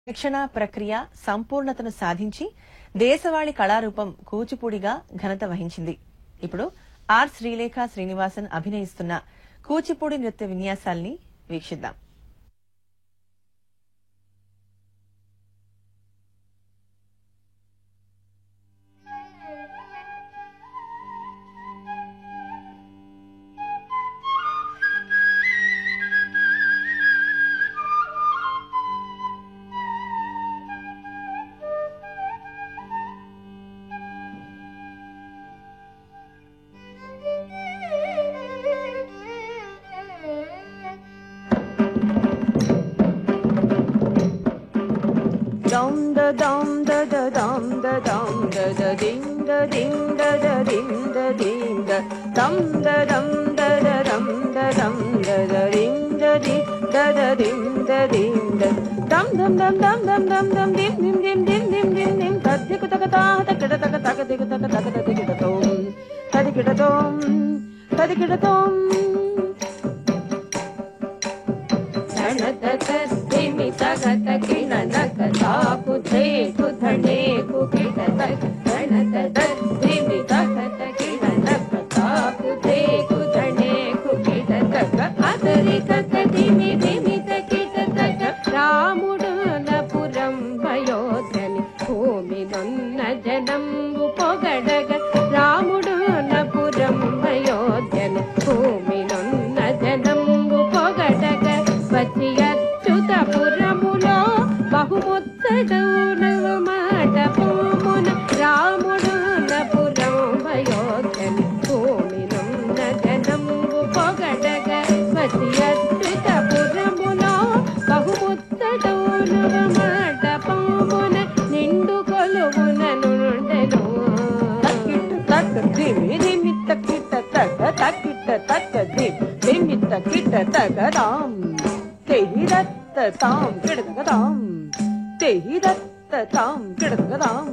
శిక్షణ ప్రక్రియ సంపూర్ణతను సాధించి దేశవాళి కళారూపం కూచిపూడిగా ఘనత వహించింది. ఇప్పుడు ఆర్ శ్రీలేఖ శ్రీనివాసన్ అభినయిస్తున్న కూచిపూడి నృత్య విన్యాసాల్ని వీక్షిద్దాం. Dum da dum da da dum da dum da da ding da ding da da ding da ding da dum da dum da da dum da dum da da ding da ding da da ding da ding da dum dum dum dum dum dum dum dim dim dim dim dim dim dim tadikku takata takata takata dikku takata takata dikku tom tadikku tom sanatata dimi takata kinanaka tapu theku dhaneku kitata sanatata dimi takata kinanaka tapu theku dhaneku kitata adarikata dimi dimi takitata ramudu napuram bayodhani bhumi nonna janambu pogadaga ramudu napuram bayodhani bhumi nonna janambu pogadaga పచ్చియచ్యుతపురములో బహుముత్తడౌనవ మాటపమున రాముడు నపురం భయోధని భూమినున్న జనంబు పొగడగ పచ్చియచ్యుతపురములో బహుముత్తడౌనవ మాటపమున నిండు కొలువున నుండెను తక్కిట తక్క దిమి దిమి తక్కిట తక్క తక్కిట తక్క దిమి తక్కిట తగదాం తెహిరత్త తాం కిడతగదాం తెహిరత్త తాం కిడతగదాం